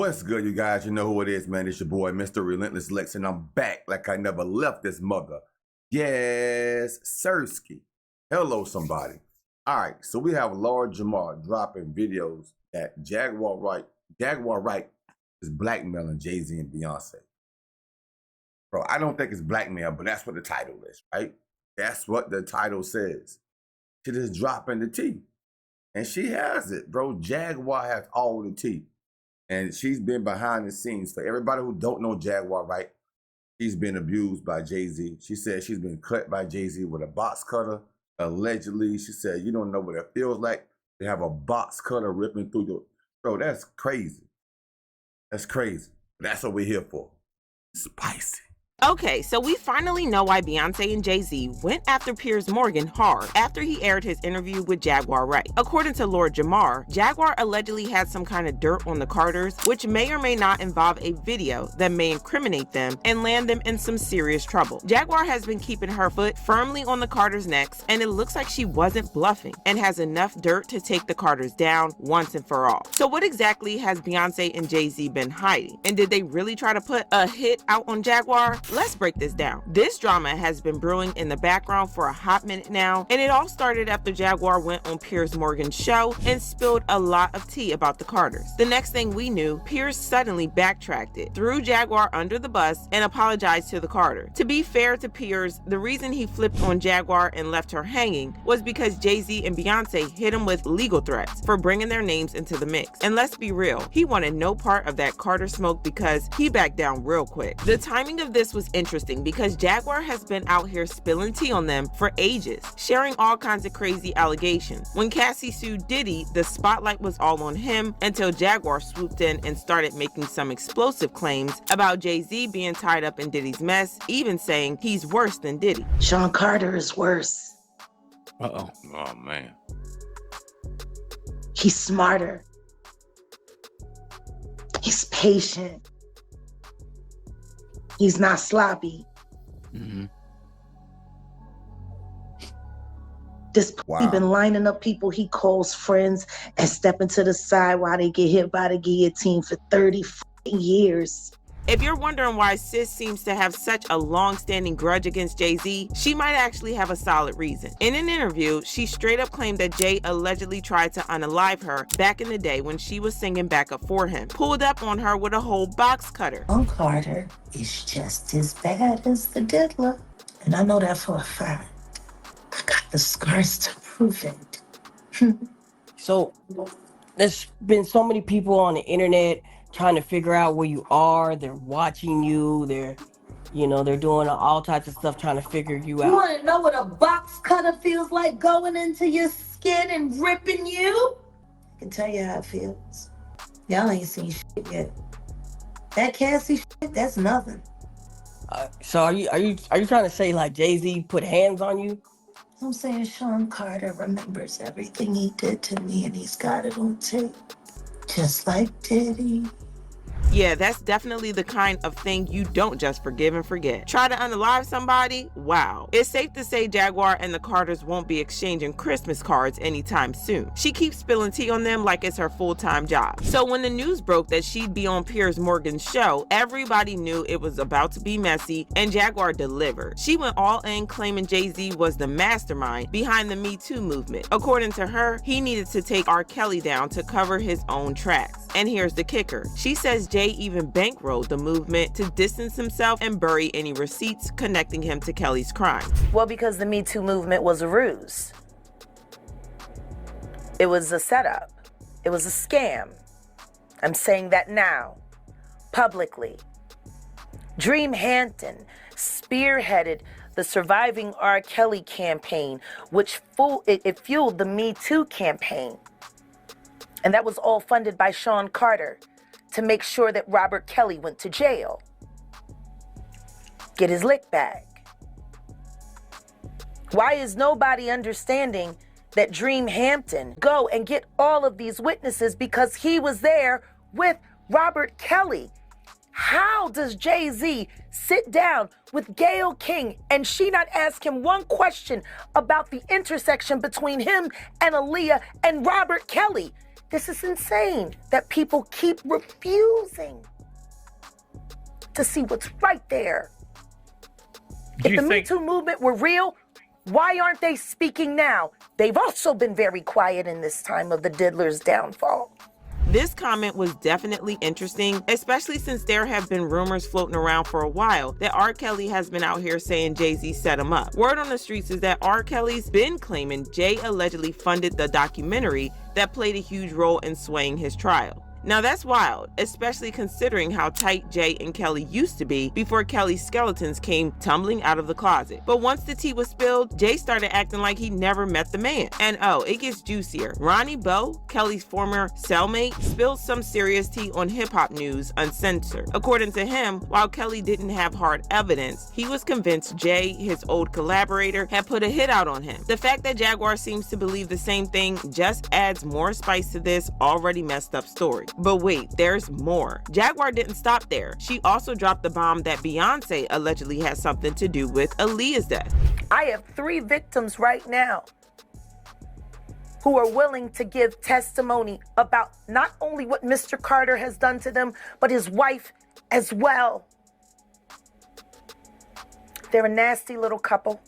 What's good, you guys? You know who it is, man. It's your boy, Mr. Relentless Lex, and I'm back like I never left this mother. Yes, Sirski. Hello, somebody. All right, so we have Lord Jamar dropping videos that Jaguar Wright is blackmailing Jay-Z and Beyonce. Bro, I don't think it's blackmail, but that's what the title is, right? That's what the title says. She just dropping the tea. And she has it, bro. Jaguar has all the tea. And she's been behind the scenes. For everybody who don't know Jaguar Wright, she's been abused by Jay-Z. She said she's been cut by Jay-Z with a box cutter. Allegedly, she said, you don't know what it feels like to have a box cutter ripping through your... Bro, that's crazy. That's crazy. That's what we're here for. Spicy. Okay, so we finally know why Beyonce and Jay-Z went after Piers Morgan hard after he aired his interview with Jaguar Wright. According to Lord Jamar, Jaguar allegedly had some kind of dirt on the Carters, which may or may not involve a video that may incriminate them and land them in some serious trouble. Jaguar has been keeping her foot firmly on the Carters' necks, and it looks like she wasn't bluffing and has enough dirt to take the Carters down once and for all. So what exactly has Beyonce and Jay-Z been hiding? And did they really try to put a hit out on Jaguar? Let's break this down. This drama has been brewing in the background for a hot minute now, and it all started after Jaguar went on Piers Morgan's show and spilled a lot of tea about the Carters. The next thing we knew, Piers suddenly backtracked it, threw Jaguar under the bus, and apologized to the Carter. To be fair to Piers, the reason he flipped on Jaguar and left her hanging was because Jay-Z and Beyonce hit him with legal threats for bringing their names into the mix. And let's be real, he wanted no part of that Carter smoke because he backed down real quick. The timing of this was interesting because Jaguar has been out here spilling tea on them for ages, sharing all kinds of crazy allegations. When Cassie sued Diddy, the spotlight was all on him until Jaguar swooped in and started making some explosive claims about Jay-Z being tied up in Diddy's mess, even saying he's worse than Diddy. Sean Carter is worse. Uh-oh. Oh, man. He's smarter. He's patient. He's not sloppy. Mm-hmm. This he been lining up people he calls friends and stepping to the side while they get hit by the guillotine for 30 years. If you're wondering why Sis seems to have such a long-standing grudge against Jay-Z, she might actually have a solid reason. In an interview, she straight up claimed that Jay allegedly tried to unalive her back in the day when she was singing backup for him, pulled up on her with a whole box cutter. Carter is just as bad as the diddler. And I know that for a fact. I got the scars to prove it. So, there's been so many people on the internet trying to figure out where you are. They're watching you. They're doing all types of stuff trying to figure you out. You want to know what a box cutter feels like going into your skin and ripping you? I can tell you how it feels. Y'all ain't seen shit yet. That Cassie shit, that's nothing. So are you trying to say like Jay-Z put hands on you? I'm saying Sean Carter remembers everything he did to me and he's got it on tape. Just like Diddy. Yeah, that's definitely the kind of thing you don't just forgive and forget. Try to unalive somebody? Wow. It's safe to say Jaguar and the Carters won't be exchanging Christmas cards anytime soon. She keeps spilling tea on them like it's her full-time job. So when the news broke that she'd be on Piers Morgan's show, everybody knew it was about to be messy, and Jaguar delivered. She went all in, claiming Jay-Z was the mastermind behind the Me Too movement. According to her, he needed to take R. Kelly down to cover his own tracks. And here's the kicker. She says Jay even bankrolled the movement to distance himself and bury any receipts connecting him to Kelly's crime. Well, because the Me Too movement was a ruse. It was a setup. It was a scam. I'm saying that now, publicly. Dream Hampton spearheaded the Surviving R. Kelly campaign, which fueled the Me Too campaign. And that was all funded by Sean Carter to make sure that Robert Kelly went to jail. Get his lick back. Why is nobody understanding that Dream Hampton go and get all of these witnesses because he was there with Robert Kelly? How does Jay-Z sit down with Gayle King and she not ask him one question about the intersection between him and Aaliyah and Robert Kelly? This is insane that people keep refusing to see what's right there. If the Me Too movement were real, why aren't they speaking now? They've also been very quiet in this time of the diddler's downfall. This comment was definitely interesting, especially since there have been rumors floating around for a while that R. Kelly has been out here saying Jay-Z set him up. Word on the streets is that R. Kelly's been claiming Jay allegedly funded the documentary that played a huge role in swaying his trial. Now that's wild, especially considering how tight Jay and Kelly used to be before Kelly's skeletons came tumbling out of the closet. But once the tea was spilled, Jay started acting like he never met the man. And oh, it gets juicier. Ronnie Bo, Kelly's former cellmate, spilled some serious tea on Hip Hop News Uncensored. According to him, while Kelly didn't have hard evidence, he was convinced Jay, his old collaborator, had put a hit out on him. The fact that Jaguar seems to believe the same thing just adds more spice to this already messed up story. But wait, there's more. Jaguar didn't stop there. She also dropped the bomb that Beyonce allegedly had something to do with Aaliyah's death. I have 3 victims right now who are willing to give testimony about not only what Mr. Carter has done to them, but his wife as well. They're a nasty little couple.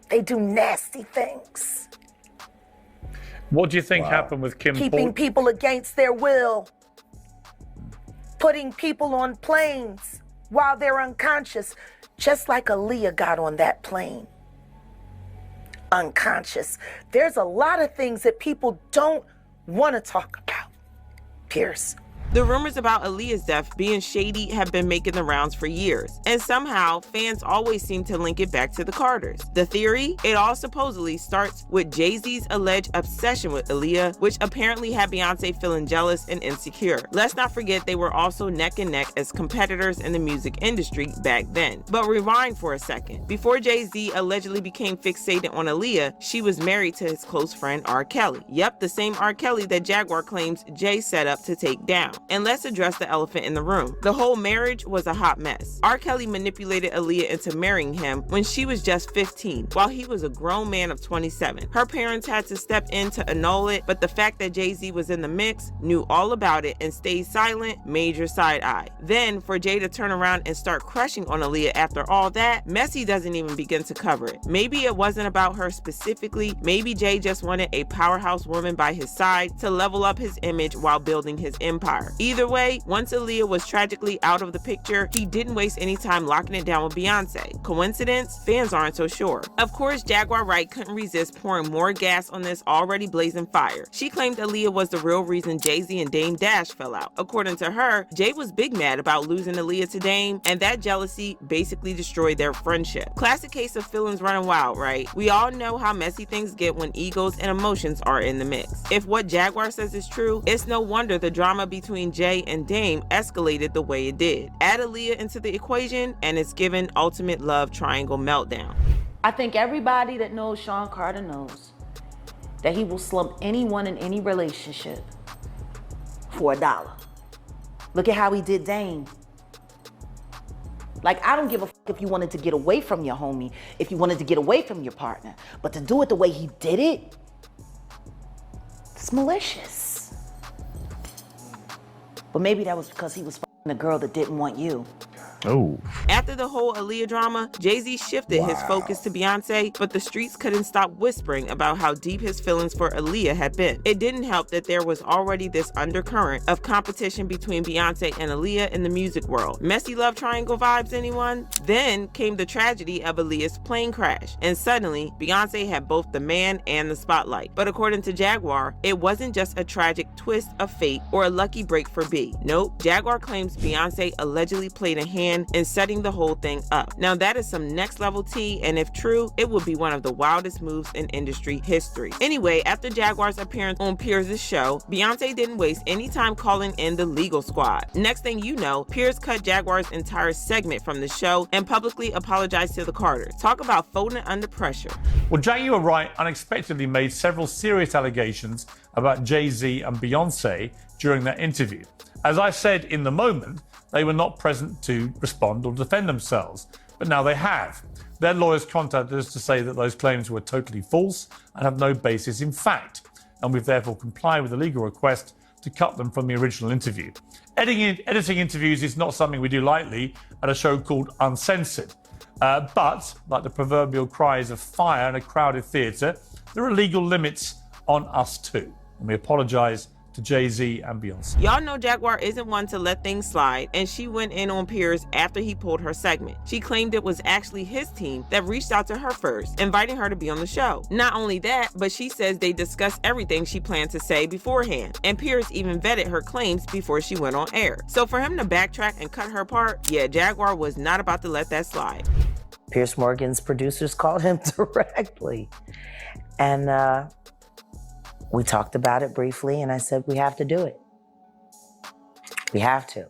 They do nasty things. What do you think happened with Kim? Keeping people against their will. Putting people on planes while they're unconscious, just like Aaliyah got on that plane. Unconscious. There's a lot of things that people don't want to talk about, Piers. The rumors about Aaliyah's death being shady have been making the rounds for years, and somehow fans always seem to link it back to the Carters. The theory? It all supposedly starts with Jay-Z's alleged obsession with Aaliyah, which apparently had Beyonce feeling jealous and insecure. Let's not forget they were also neck and neck as competitors in the music industry back then. But rewind for a second. Before Jay-Z allegedly became fixated on Aaliyah, she was married to his close friend R. Kelly. Yep, the same R. Kelly that Jaguar claims Jay set up to take down. And let's address the elephant in the room. The whole marriage was a hot mess. R. Kelly manipulated Aaliyah into marrying him when she was just 15, while he was a grown man of 27. Her parents had to step in to annul it, but the fact that Jay-Z was in the mix, knew all about it, and stayed silent, major side eye. Then, for Jay to turn around and start crushing on Aaliyah after all that, Messy doesn't even begin to cover it. Maybe it wasn't about her specifically, maybe Jay just wanted a powerhouse woman by his side to level up his image while building his empire. Either way, once Aaliyah was tragically out of the picture, he didn't waste any time locking it down with Beyonce. Coincidence? Fans aren't so sure. Of course, Jaguar Wright couldn't resist pouring more gas on this already blazing fire. She claimed Aaliyah was the real reason Jay-Z and Dame Dash fell out. According to her, Jay was big mad about losing Aaliyah to Dame, and that jealousy basically destroyed their friendship. Classic case of feelings running wild, right? We all know how messy things get when egos and emotions are in the mix. If what Jaguar says is true, it's no wonder the drama between Jay and Dame escalated the way it did. Add Aaliyah into the equation and it's given ultimate love triangle meltdown. I think everybody that knows Sean Carter knows that he will slump anyone in any relationship for $1. Look at how he did Dame. Like, I don't give a fuck if you wanted to get away from your homie, if you wanted to get away from your partner, but to do it the way he did it, it's malicious. But maybe that was because he was f***ing a girl that didn't want you. Oh. After the whole Aaliyah drama, Jay-Z shifted his focus to Beyonce, but the streets couldn't stop whispering about how deep his feelings for Aaliyah had been. It didn't help that there was already this undercurrent of competition between Beyonce and Aaliyah in the music world. Messy love triangle vibes, anyone? Then came the tragedy of Aaliyah's plane crash, and suddenly, Beyonce had both the man and the spotlight. But according to Jaguar, it wasn't just a tragic twist of fate or a lucky break for B. Nope, Jaguar claims Beyonce allegedly played a hand in setting the whole thing up. Now that is some next level tea, and if true, it would be one of the wildest moves in industry history. Anyway, after Jaguar's appearance on Piers' show, Beyonce didn't waste any time calling in the legal squad. Next thing you know, Piers cut Jaguar's entire segment from the show and publicly apologized to the Carters. Talk about folding under pressure. Well, Jaguar Wright unexpectedly made several serious allegations about Jay-Z and Beyonce during that interview. As I said in the moment, they were not present to respond or defend themselves, but now they have. Their lawyers contacted us to say that those claims were totally false and have no basis in fact. and we've therefore complied with the legal request to cut them from the original interview. Editing interviews is not something we do lightly at a show called Uncensored. But, like the proverbial cries of fire in a crowded theatre, there are legal limits on us too. And we apologise to Jay-Z and Beyonce. Y'all know Jaguar isn't one to let things slide, and she went in on Piers after he pulled her segment. She claimed it was actually his team that reached out to her first, inviting her to be on the show. Not only that, but she says they discussed everything she planned to say beforehand, and Piers even vetted her claims before she went on air. So for him to backtrack and cut her part, yeah, Jaguar was not about to let that slide. Piers Morgan's producers called him directly. And we talked about it briefly, and I said, we have to do it. We have to.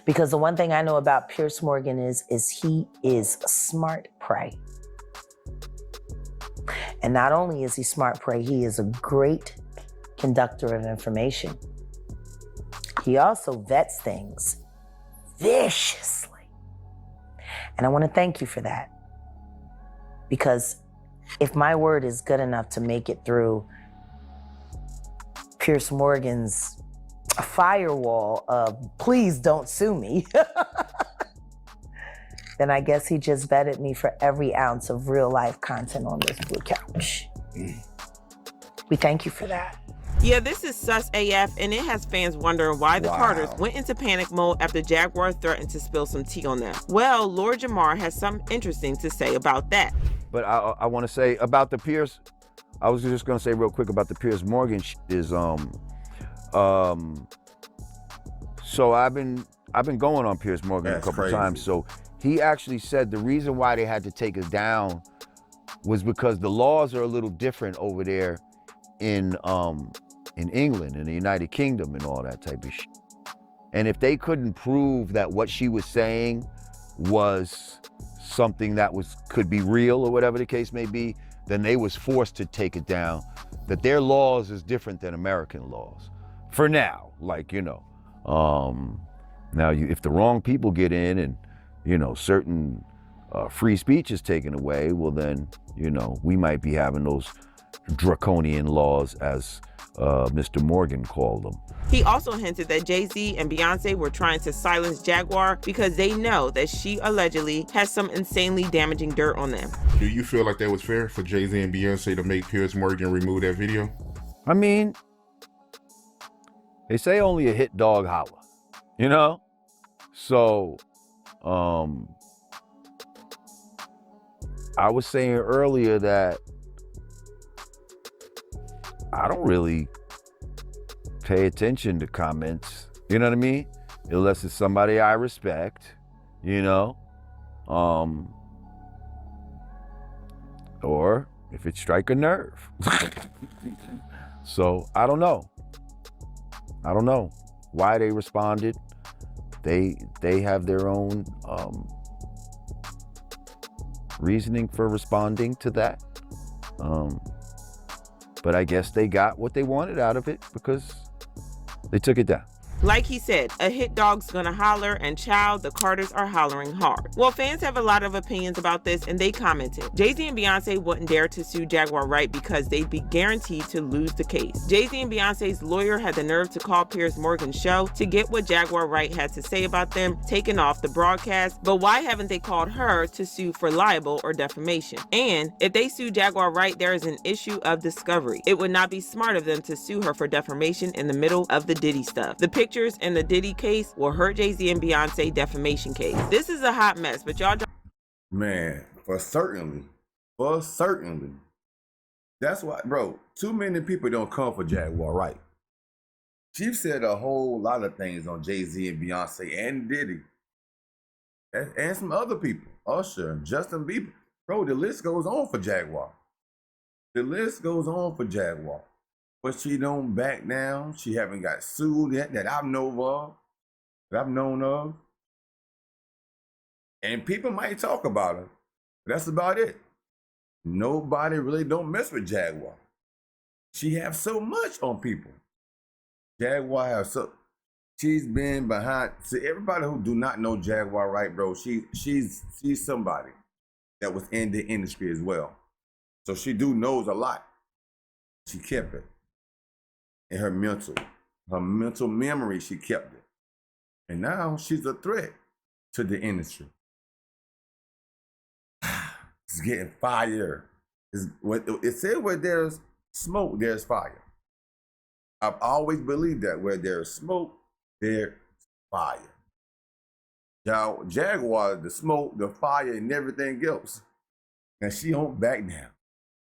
Because the one thing I know about Piers Morgan is he is smart prey. And not only is he smart prey, he is a great conductor of information. He also vets things viciously. And I want to thank you for that. Because if my word is good enough to make it through Piers Morgan's firewall of please don't sue me, then I guess he just vetted me for every ounce of real life content on this blue couch. We thank you for that. Yeah, this is sus AF, and it has fans wondering why the Carters went into panic mode after Jaguar threatened to spill some tea on them. Well, Lord Jamar has something interesting to say about that. But I want to say about the Piers, I was just going to say real quick about the Piers Morgan is, so I've been going on Piers Morgan a couple times. So he actually said the reason why they had to take us down was because the laws are a little different over there in England, in the United Kingdom and all that type of shit. And if they couldn't prove that what she was saying was something that could be real or whatever the case may be, then they was forced to take it down. That their laws is different than American laws. For now, like, you know. Now, if the wrong people get in and, you know, certain free speech is taken away, well then, you know, we might be having those draconian laws, as Mr. Morgan called them. He also hinted that Jay-Z and Beyonce were trying to silence Jaguar because they know that she allegedly has some insanely damaging dirt on them. Do you feel like that was fair for Jay-Z and Beyonce to make Piers Morgan remove that video? I mean, they say only a hit dog holler, you know? So, I was saying earlier that I don't really pay attention to comments, you know what I mean? Unless it's somebody I respect, you know? Or if it strike a nerve. So I don't know. I don't know why they responded. They have their own reasoning for responding to that. But I guess they got what they wanted out of it because they took it down. Like he said, a hit dog's gonna holler, and child, the Carters are hollering hard. Well, fans have a lot of opinions about this, and they commented. Jay-Z and Beyonce wouldn't dare to sue Jaguar Wright because they'd be guaranteed to lose the case. Jay-Z and Beyonce's lawyer had the nerve to call Piers Morgan's show to get what Jaguar Wright had to say about them taken off the broadcast, but why haven't they called her to sue for libel or defamation? And if they sue Jaguar Wright, there is an issue of discovery. It would not be smart of them to sue her for defamation in the middle of the Diddy stuff. The pictures in the Diddy case will hurt Jay-Z and Beyonce defamation case. This is a hot mess, but y'all don't. Man, for certainly. That's why, bro, too many people don't come for Jaguar Wright. She said a whole lot of things on Jay-Z and Beyonce and Diddy. And some other people. Usher and Justin Bieber. Bro, the list goes on for Jaguar. But she don't back down. She haven't got sued yet that I've known of. And people might talk about her. But that's about it. Nobody really don't mess with Jaguar. She have so much on people. Jaguar has so. She's been behind. See, everybody who do not know Jaguar Wright, bro, she's somebody that was in the industry as well. So she knows a lot. She kept it. In her mental memory, she kept it. And now she's a threat to the industry. It's getting fire. It said where there's smoke, there's fire. I've always believed that where there's smoke, there's fire. Jaguar, the smoke, the fire, and everything else. And she don't back down.